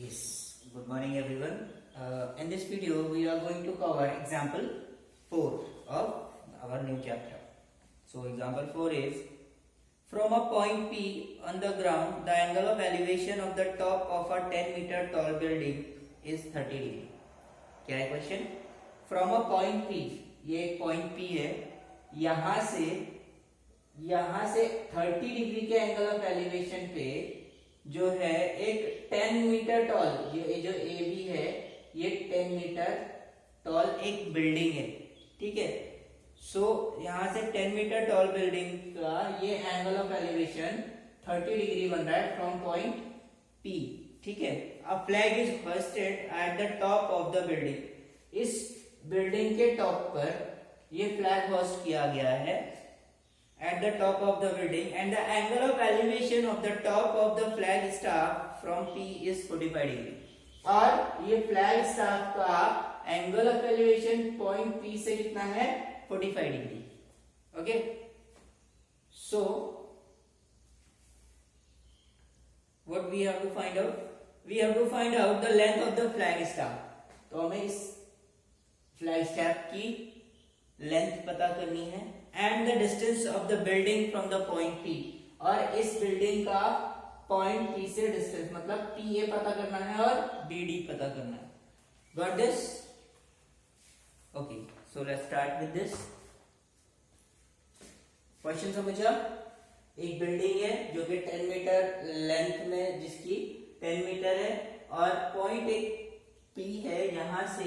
Yes, good morning everyone. In this video, we are going to cover example 4 of our new chapter. So, example 4 is from a point P on the ground, the angle of elevation of the top of a 10-meter tall building is 30 degree. क्या है question? From a point P, ये एक point P है, यहाँ से 30 degree के angle of elevation पे जो है एक 10 मीटर टॉल, ये जो ए बी है ये 10 मीटर टॉल एक बिल्डिंग है, ठीक है। सो यहाँ से 10 मीटर टॉल बिल्डिंग का ये एंगल ऑफ एलिवेशन 30 डिग्री बन रहा है फ्रॉम पॉइंट पी, ठीक है। A flag is hosted at the top of the building, इस बिल्डिंग के टॉप पर ये फ्लैग होस्ट किया गया है at the top of the building and the angle of elevation of the top of the flag staff from P is 45 degree. और ये flag staff का angle of elevation point P से कितना है 45 degree, okay. So what we have to find out, we have to find out the length of the flag staff. तो हमें इस flag staff की लेंथ पता करनी है and the distance of the building from the point P, और इस building का पॉइंट P से डिस्टेंस मतलब PA पता करना है और BD पता करना है। Got this? Okay, so let's start with this question. समझा? एक बिल्डिंग है जो कि 10 मीटर लेंथ में, जिसकी 10 मीटर है, और पॉइंट एक P है, यहां से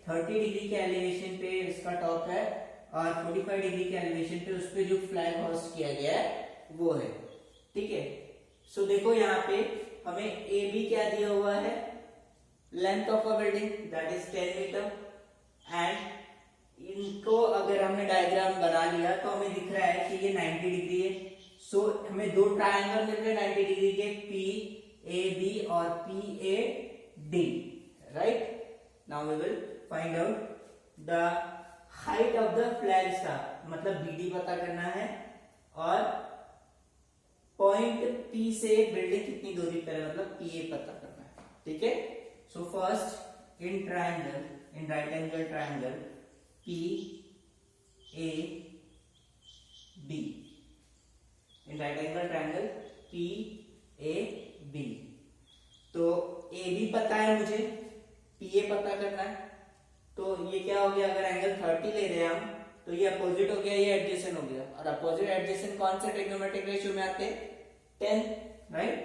30 डिग्री के एलिवेशन पे इसका टॉप है और 45 डिग्री के एलिवेशन पे उस पे जो फ्लैग होस्ट किया गया है वो है, ठीक है। सो देखो यहाँ पे हमें ए बी क्या दिया हुआ है, length of a building that is 10 metre, and इनको अगर हमने डायग्राम बना लिया तो हमें दिख रहा है कि ये 90 डिग्री है। सो हमें दो ट्रायंगल मिल रहे हैं 90 डिग्री के, पी ए बी और P A D, right. Now we will find out the height of the flag staff, मतलब BD पता करना है, और पॉइंट P से बिल्डिंग कितनी दूरी पर है मतलब PA पता करना है, ठीक है। So first in triangle, in right angle triangle PAB, in right angle triangle PAB, तो AB पता है मुझे, PA पता करना है। तो ये क्या हो गया, अगर एंगल 30 ले रहे हैं हम तो ये अपोजिट हो गया, ये एडजेसेंट हो गया, और अपोजिट एडजेसेंट कौन से ट्रिग्नोमेट्रिक रेशियो में आते हैं 10, right.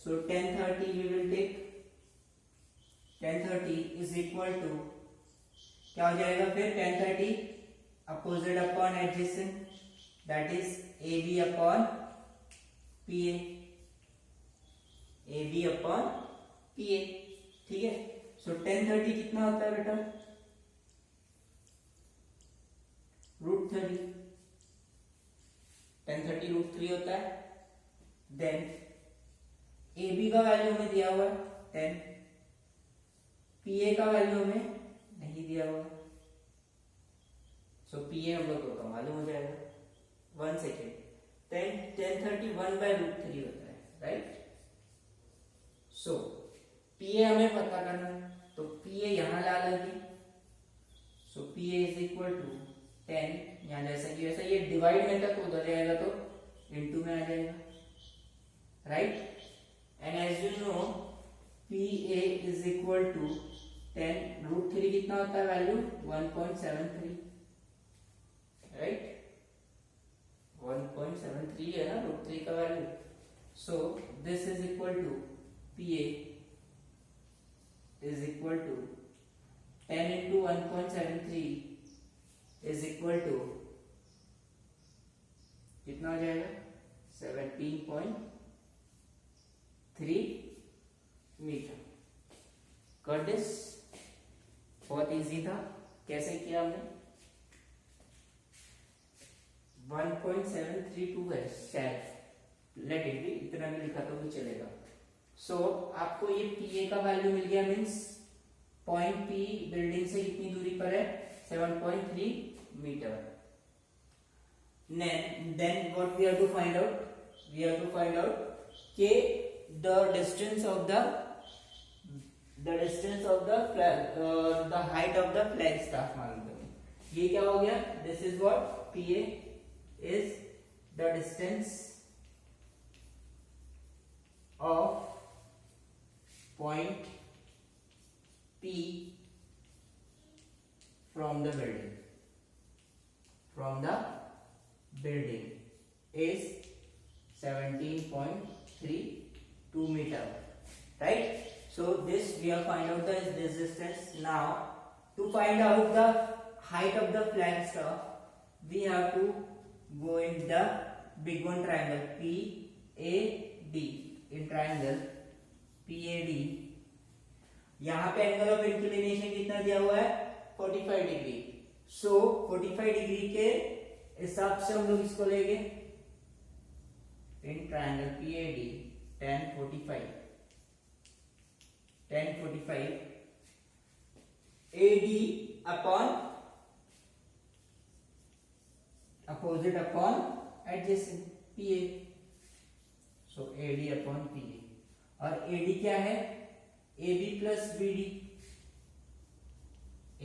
So 10 30 we will take 10 30 is equal to क्या हो जाएगा फिर 10 30 opposite upon adjacent that is AB upon PA, AB upon PA, ठीक है। सो 10 30 कितना होता है बेटा, √3, 10 30 √3 होता है। देन AB का वैल्यू हमें दिया हुआ 10, PA का वैल्यू हमें नहीं दिया हुआ, सो PA हम लोग को तो मालूम हो जाएगा। 1 सेकेंड, 10 30 1/√3 होता है, राइट। सो PA हमें पता करना है, तो PA यहां ला लेंगे। सो PA इज इक्वल टू 10, यहाँ जैसा कि वैसा ये डिवाइड में तक उधर जाएगा तो इनटू में आ जाएगा, right. And as you know PA is equal to 10 √3 कितना होता है वैल्यू 1.73, राइट। 1.73 है ना √3 का वैल्यू। So this is equal to PA is equal to 10 into 1.73 is equal to कितना हो जाएगा 17.3 मीटर। Got this? बहुत इजी था, कैसे किया हमने, 1.732 है शायद, लेट इट बी, इतना भी लिखा तो भी चलेगा। सो आपको ये PA का वैल्यू मिल गया, मीन्स पॉइंट P बिल्डिंग से कितनी दूरी पर है 7.3 metre. Then what we have to find out? We have to find out the distance of the the distance of the flag, the height of the flag staff मान लो। ये क्या हो गया, this is what P A is the distance of point P from the building is 17.32 meter, right? So this we have find out the distance. Now to find out the height of the flag staff, we have to go in the big one triangle PAD. In triangle PAD, यहाँ पे angle of inclination कितना दिया हुआ है, 45 degree. सो 45 degree के हिसाब से हम लोग इसको लेंगे in triangle PAD 1045 AD upon opposite upon adjacent PA। So AD upon PA, और AD क्या है, AB plus BD,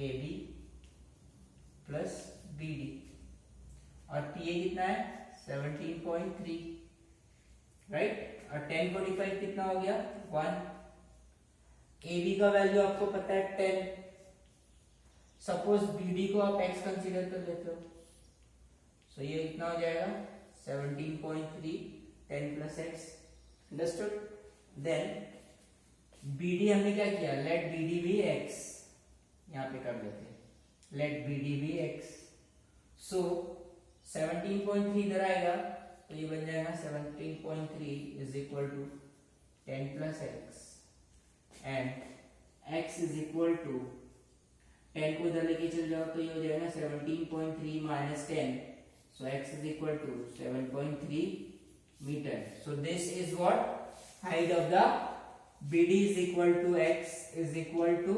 AB plus BD, और PA कितना है 17.3, राइट। और 1045 कितना हो गया 1। AB का वैल्यू आपको पता है 10। सपोज BD को आप x कंसीडर कर लेते हो, सो ये कितना हो जाएगा 17.3, 10 plus x, understood. Then BD हमने क्या किया, लेट BD भी x, यहाँ पे कर देते हैं, लेट BD भी x। सो 17.3 इधर आएगा तो ये बन जाएगा 17.3 is equal to 10 plus x, and x is equal to 10 को इधर लेके चल जाओ तो ये हो जाएगा 17.3 minus 10, so x is equal to 7.3 metre. So this is what height of the BD is equal to x is equal to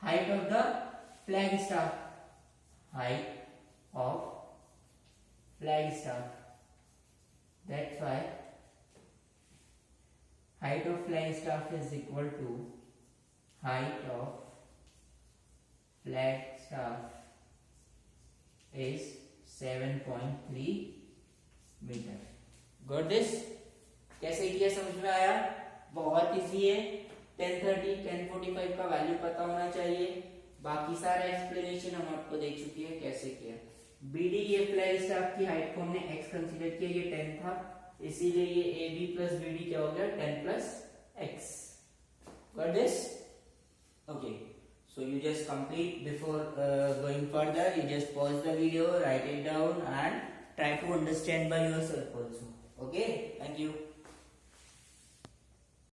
height of the flag staff. Height of flag staff. That's why height of flag staff is equal to height of flag staff is 7.3 meter. Got this? कैसे किया, समझ में आया? बहुत easy है। 1030 1045 का value पता होना चाहिए। बाकी सारा एक्सप्लेनेशन हम आपको देख चुके हैं कैसे किया। BD ये फ्लैग स्टाफ की हाइट को हमने x कंसीडर किया, ये 10 था, इसीलिए ये AB प्लस BD क्या हो गया 10 plus x। Got this? Okay. So you just complete before going further. You just pause the video, write it down, and try to understand by yourself also. Okay? Thank you.